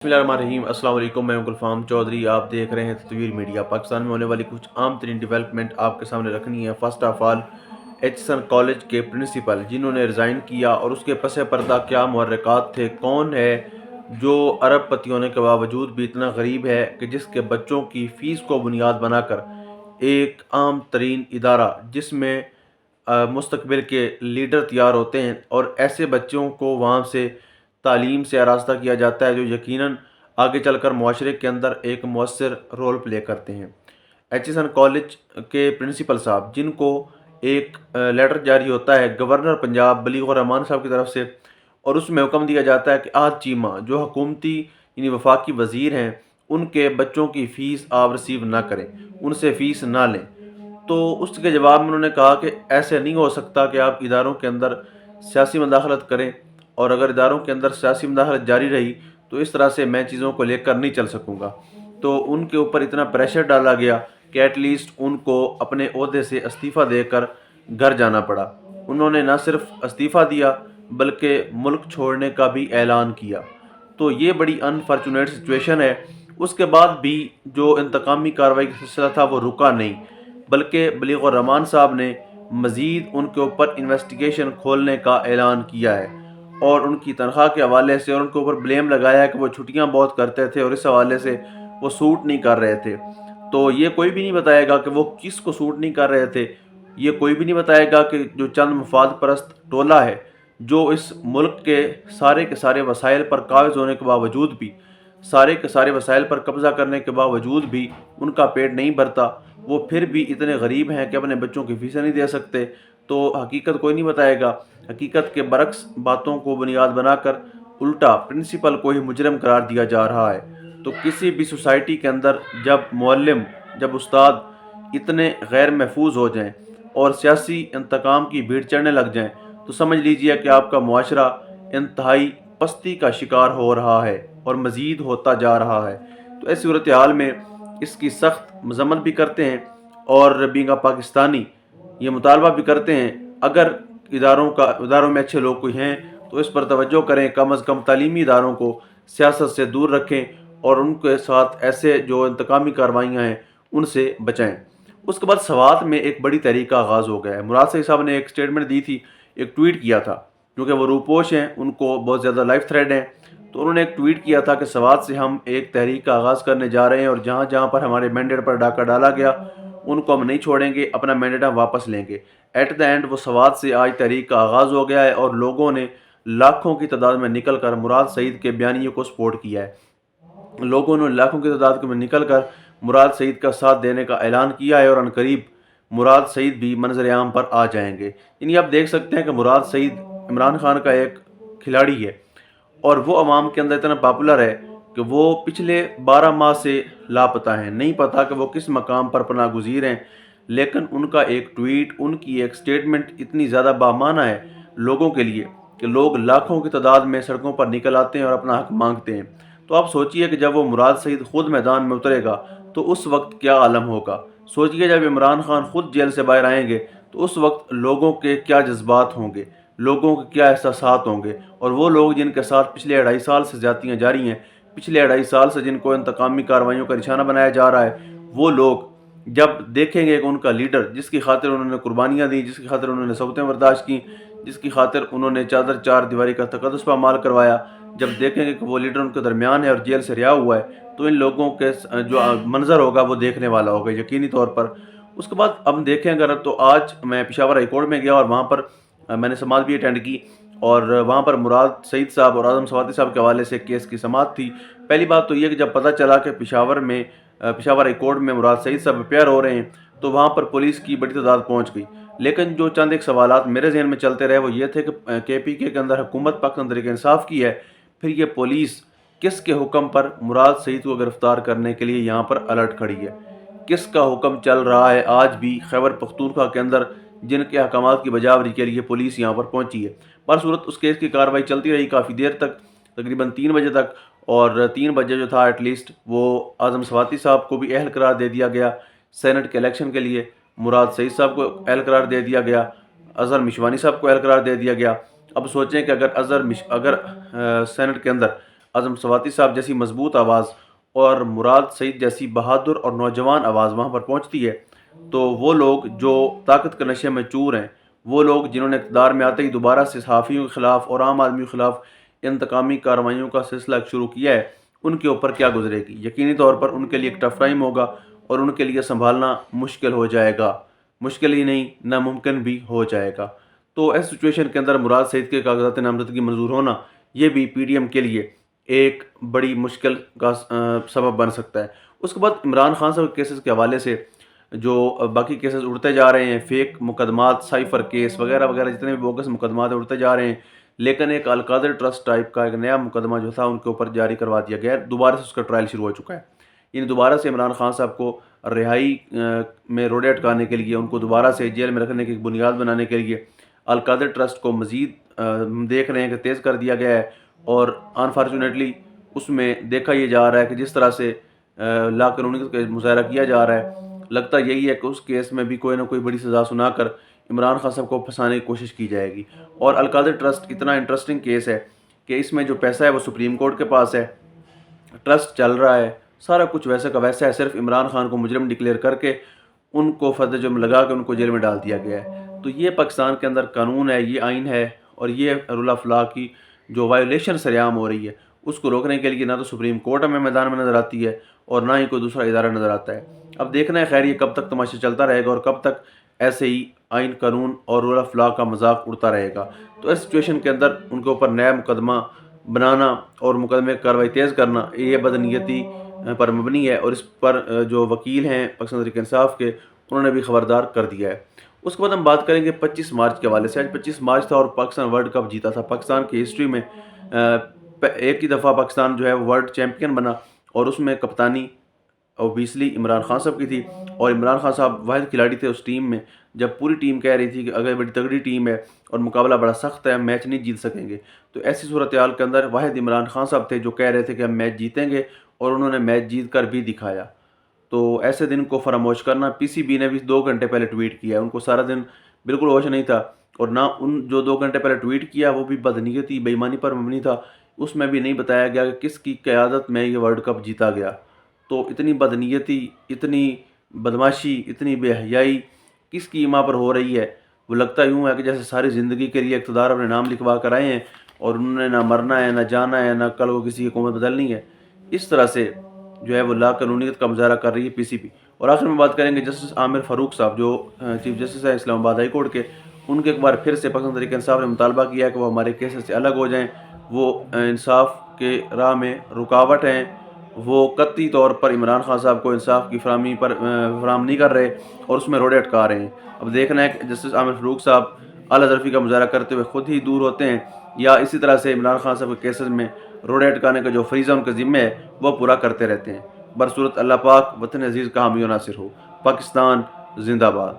बिस्मिल्लाहिर्रहमानिर्रहीम। अस्सलाम वालेकुम। मैं गुलफाम चौधरी, आप देख रहे हैं तस्वीर मीडिया। पाकिस्तान में होने वाली कुछ आम तरीन डेवलपमेंट आपके सामने रखनी है। First of all, Acheson college के प्रिंसिपल जिन्होंने रिज़ाइन किया और उसके पस पर्दा क्या मुहर्रिकात थे, कौन है जो अरबपति होने के बावजूद भी इतना गरीब है कि जिसके बच्चों की फ़ीस को बुनियाद बनाकर एक आम तरीन इदारा जिसमें मुस्तकबिल के लीडर तैयार होते हैं और ऐसे बच्चों को वहाँ से तालीम से आरास्ता किया जाता है जो यकीनन आगे चलकर मुआशरे के अंदर एक मौसर रोल प्ले करते हैं। एचसन कॉलेज के प्रिंसिपल साहब जिनको एक लेटर जारी होता है गवर्नर पंजाब बलीग रहमान साहब की तरफ से, और उसमें हुक्म दिया जाता है कि आज चीमा जो हुकूमती यानी वफाकी वज़ीर हैं उनके बच्चों की फ़ीस आप रिसीव ना करें, उनसे फ़ीस ना लें। तो उसके जवाब में उन्होंने कहा कि ऐसे नहीं हो सकता कि आप इदारों के अंदर सियासी मदाखलत करें, और अगर इदारों के अंदर सियासी मदाखलत जारी रही तो इस तरह से मैं चीज़ों को लेकर नहीं चल सकूँगा। तो उनके ऊपर इतना प्रेशर डाला गया कि एटलीस्ट उनको अपने ओहदे से इस्तीफ़ा देकर घर जाना पड़ा। उन्होंने न सिर्फ इस्तीफ़ा दिया बल्कि मुल्क छोड़ने का भी ऐलान किया। तो ये बड़ी अनफॉर्चुनेट सिचुएशन है। उसके बाद भी जो इंतकामी कार्रवाई का सिलसिला था वो रुका नहीं, बल्कि बलीग रहमान साहब ने मज़ीद उनके ऊपर इन्वेस्टिगेशन खोलने का ऐलान किया है और उनकी तनख्वाह के हवाले से और उनके ऊपर ब्लेम लगाया है कि वो छुट्टियां बहुत करते थे और इस हवाले से वो सूट नहीं कर रहे थे। तो ये कोई भी नहीं बताएगा कि वो किस को सूट नहीं कर रहे थे। ये कोई भी नहीं बताएगा कि जो चंद मफाद परस्त टोला है जो इस मुल्क के सारे वसाइल पर काबिज होने के बावजूद भी, सारे के सारे वसाइल पर कब्ज़ा करने के बावजूद भी उनका पेट नहीं भरता, वो फिर भी इतने गरीब हैं कि अपने बच्चों की फ़ीसें नहीं दे सकते। तो हकीकत कोई नहीं बताएगा। हकीकत के बरक्स बातों को बुनियाद बनाकर उल्टा प्रिंसिपल को ही मुजरम करार दिया जा रहा है। तो किसी भी सोसाइटी के अंदर जब मुअल्लिम, जब उस्ताद इतने गैर महफूज हो जाएं और सियासी इंतकाम की भीड़ चढ़ने लग जाएं, तो समझ लीजिए कि आपका मुआशरा इंतहाई पस्ती का शिकार हो रहा है और मज़ीद होता जा रहा है। तो ऐसी सूरत हाल में इसकी सख्त मजम्मत भी करते हैं और बींगा पाकिस्तानी ये मुतालबा भी करते हैं, अगर इदारों में अच्छे लोग कोई हैं तो इस पर तवज्जो करें, कम अज़ कम तालीमी इदारों को सियासत से दूर रखें और उनके साथ ऐसे जो इंतकामी कार्रवाइयाँ हैं उनसे बचाएं। उसके बाद सवात में एक बड़ी तहरीक का आगाज़ हो गया है। मुराद सईद साहब ने एक स्टेटमेंट दी थी, एक ट्वीट किया था, क्योंकि वो रूपोश हैं, उनको बहुत ज़्यादा लाइफ थ्रेट हैं। तो उन्होंने एक ट्वीट किया था कि सवात से हम एक तहरीक का आगाज़ करने जा रहे हैं और जहाँ जहाँ पर हमारे मैंडेट पर डाका डाला गया उनको हम नहीं छोड़ेंगे, अपना मैंडेट हम वापस लेंगे। एट द एंड वो सवात से आज तहरीक का आगाज़ हो गया है और लोगों ने लाखों की तादाद में निकल कर मुराद सईद के बयानियों को सपोर्ट किया है। लोगों ने लाखों की तादाद में निकल कर मुराद सईद का साथ देने का ऐलान किया है और अनकरीब मुराद सईद भी मंजर आम पर आ जाएंगे। यानी आप देख सकते हैं कि मुराद सईद इमरान खान का एक खिलाड़ी है और वो अवाम के अंदर इतना पॉपुलर है कि वो पिछले 12 माह से लापता हैं। नहीं पता कि वो किस मकाम पर पनाह गुज़ीर हैं, लेकिन उनका एक ट्वीट, उनकी एक स्टेटमेंट इतनी ज़्यादा बामाना है लोगों के लिए कि लोग लाखों की तादाद में सड़कों पर निकल आते हैं और अपना हक मांगते हैं। तो आप सोचिए कि जब वो मुराद सईद ख़ुद मैदान में उतरेगा तो उस वक्त क्या आलम होगा। सोचिए जब इमरान खान ख़ुद जेल से बाहर आएंगे तो उस वक्त लोगों के क्या जज्बात होंगे, लोगों के क्या एहसासात होंगे। और वो लोग जिनके साथ पिछले 2.5 साल से ज़्यादतियाँ जारी हैं, पिछले 2.5 साल से जिनको इंतकामी कार्रवाइयों का निशाना बनाया जा रहा है, वो लोग जब देखेंगे कि उनका लीडर जिसकी खातिर उन्होंने कुर्बानियाँ दी, जिसकी खातिर उन्होंने सबूतें बर्दाश्त की, जिसकी खातिर उन्होंने चादर चार दीवारी का तकद्दुस पामाल करवाया, जब देखेंगे कि वो लीडर उनके दरमियान है और जेल से रिहा हुआ है, तो इन लोगों के जो मंजर होगा वो देखने वाला होगा यकीनी तौर पर। उसके बाद अब देखें अगर, तो आज मैं पेशावर हाई कोर्ट में गया और वहाँ पर मैंने समाअत भी अटेंड की और वहाँ पर मुराद सईद साहब और आज़म सवाती साहब के हवाले से केस की समाअत थी। पहली बात तो ये कि जब पता चला कि पेशावर हाई कोर्ट में मुराद सईद साहब अपेयर हो रहे हैं तो वहाँ पर पुलिस की बड़ी तादाद पहुँच गई। लेकिन जो चंद एक सवालात मेरे जहन में चलते रहे वो ये थे कि KPK के अंदर हुकूमत पाकिस्तान तहरीक इंसाफ की है, फिर ये पुलिस किसके हुक्म पर मुराद सईद को गिरफ़्तार करने के लिए यहाँ पर अलर्ट खड़ी है, किसका हुक्म चल रहा है। आज भी खैबर पख्तूनख्वा के अंदर जिनके अहकामात की बजावरी के लिए पुलिस यहाँ पर पहुँची है। पर सूरत उस केस की कार्रवाई चलती रही काफ़ी देर तक, तकरीबन 3 बजे तक, और 3 बजे जो था एटलीस्ट वो आज़म सवाती साहब को भी अहल करार दे दिया गया, सेनेट के इलेक्शन के लिए मुराद सईद साहब को अहल करार दे दिया गया, अज़हर मिशवानी साहब को अहल करार दे दिया गया। अब सोचें कि अगर सेनेट के अंदर اعظم سواتی صاحب جیسی مضبوط آواز اور مراد سعید جیسی بہادر اور نوجوان آواز وہاں پر پہنچتی ہے تو وہ لوگ جو طاقت کے نشے میں چور ہیں، وہ لوگ جنہوں نے اقتدار میں آتے ہی دوبارہ سے صحافیوں کے خلاف اور عام آدمیوں کے خلاف انتقامی کارروائیوں کا سلسلہ شروع کیا ہے، ان کے اوپر کیا گزرے گی؟ یقینی طور پر ان کے لیے ایک ٹف ٹائم ہوگا اور ان کے لیے سنبھالنا مشکل ہو جائے گا، مشکل ہی نہیں ناممکن بھی ہو جائے گا۔ تو اس سچویشن کے اندر مراد سعید کے کاغذات نامزدگی منظور ہونا یہ بھی پی ڈی ایم کے لیے ایک بڑی مشکل کا سبب بن سکتا ہے۔ اس کے بعد عمران خان صاحب کے کیسز کے حوالے سے جو باقی کیسز اڑتے جا رہے ہیں، فیک مقدمات، سائفر کیس وغیرہ وغیرہ، جتنے بھی بوگس مقدمات اڑتے جا رہے ہیں، لیکن ایک القادر ٹرسٹ ٹائپ کا ایک نیا مقدمہ جو تھا ان کے اوپر جاری کروا دیا گیا ہے، دوبارہ سے اس کا ٹرائل شروع ہو چکا ہے۔ یعنی دوبارہ سے عمران خان صاحب کو رہائی میں روڑے اٹکانے کے لیے، ان کو دوبارہ سے جیل میں رکھنے کی ایک بنیاد بنانے کے لیے القادر ٹرسٹ کو مزید دیکھ رہے ہیں کہ تیز کر دیا گیا ہے، اور انفارچونیٹلی اس میں دیکھا یہ جا رہا ہے کہ جس طرح سے لا قانونیت کا مظاہرہ کیا جا رہا ہے، لگتا یہی ہے کہ اس کیس میں بھی کوئی نہ کوئی بڑی سزا سنا کر عمران خان صاحب کو پھنسانے کی کوشش کی جائے گی۔ اور القادر ٹرسٹ اتنا انٹرسٹنگ کیس ہے کہ اس میں جو پیسہ ہے وہ سپریم کورٹ کے پاس ہے، ٹرسٹ چل رہا ہے، سارا کچھ ویسے کا ویسا ہے، صرف عمران خان کو مجرم ڈکلیئر کر کے ان کو فرد جرم لگا کے ان کو جیل میں ڈال دیا گیا ہے۔ تو یہ پاکستان کے اندر قانون ہے، یہ آئین ہے، اور یہ رول آف لا کی جو وائلیشن سرعام ہو رہی ہے اس کو روکنے کے لیے نہ تو سپریم کورٹ ہمیں میدان میں نظر آتی ہے اور نہ ہی کوئی دوسرا ادارہ نظر آتا ہے۔ اب دیکھنا ہے خیر یہ کب تک تماشا چلتا رہے گا اور کب تک ایسے ہی آئین، قانون اور رول آف لا کا مذاق اڑتا رہے گا۔ تو اس سچویشن کے اندر ان کے اوپر نیا مقدمہ بنانا اور مقدمے کی کارروائی تیز کرنا یہ بدنیتی پر مبنی ہے، اور اس پر جو وکیل ہیں پاکستان تحریک انصاف کے، انہوں نے بھی خبردار کر دیا ہے۔ اس کے بعد ہم بات کریں گے 25 مارچ کے حوالے سے۔ آج 25 مارچ تھا اور پاکستان ورلڈ کپ جیتا تھا۔ پاکستان کی ہسٹری میں ایک ہی دفعہ پاکستان جو ہے ورلڈ چیمپئن بنا، اور اس میں کپتانی اوبیسلی عمران خان صاحب کی تھی، اور عمران خان صاحب واحد کھلاڑی تھے اس ٹیم میں جب پوری ٹیم کہہ رہی تھی کہ اگر بڑی تگڑی ٹیم ہے اور مقابلہ بڑا سخت ہے، ہم میچ نہیں جیت سکیں گے، تو ایسی صورتحال کے اندر واحد عمران خان صاحب تھے جو کہہ رہے تھے کہ ہم میچ جیتیں گے، اور انہوں نے میچ جیت کر بھی دکھایا۔ تو ایسے دن کو فراموش کرنا، پی سی بی نے بھی 2 گھنٹے پہلے ٹویٹ کیا، ان کو سارا دن بالکل ہوش نہیں تھا، اور نہ ان جو 2 گھنٹے پہلے ٹویٹ کیا وہ بھی بدنیتی بے ایمانی پر مبنی تھا، اس میں بھی نہیں بتایا گیا کہ کس کی قیادت میں یہ ورلڈ کپ جیتا گیا۔ تو اتنی بدنیتی، اتنی بدماشی، اتنی بے حیائی کس کی ماں پر ہو رہی ہے؟ وہ لگتا یوں ہے کہ جیسے ساری زندگی کے لیے اقتدار اپنے نام لکھوا کر آئے ہیں اور انہوں نے نہ مرنا ہے، نہ جانا ہے، نہ کل کو کسی حکومت بدلنی ہے۔ اس طرح سے جو ہے وہ لا قانونیت کا مظاہرہ کر رہی ہے پی سی بی۔ اور آخر میں بات کریں گے جسٹس عامر فاروق صاحب جو چیف جسٹس ہیں اسلام آباد ہائی کورٹ کے، ان کے ایک بار پھر سے پاکستان تحریک انصاف نے مطالبہ کیا ہے کہ وہ ہمارے کیسز سے الگ ہو جائیں، وہ انصاف کے راہ میں رکاوٹ ہیں، وہ قطعی طور پر عمران خان صاحب کو انصاف کی فراہم نہیں کر رہے اور اس میں روڑے اٹکا رہے ہیں۔ اب دیکھنا ہے کہ جسٹس عامر فاروق صاحب اعلیٰ حضرفی کا مظاہرہ کرتے ہوئے خود ہی دور ہوتے ہیں، یا اسی طرح سے عمران خان صاحب کے کیسز میں روڑے اٹکانے کا جو فریضہ ان کے ذمہ ہے وہ پورا کرتے رہتے ہیں۔ برصورت اللہ پاک وطن عزیز کا حامی و ناصر ہو۔ پاکستان زندہ باد۔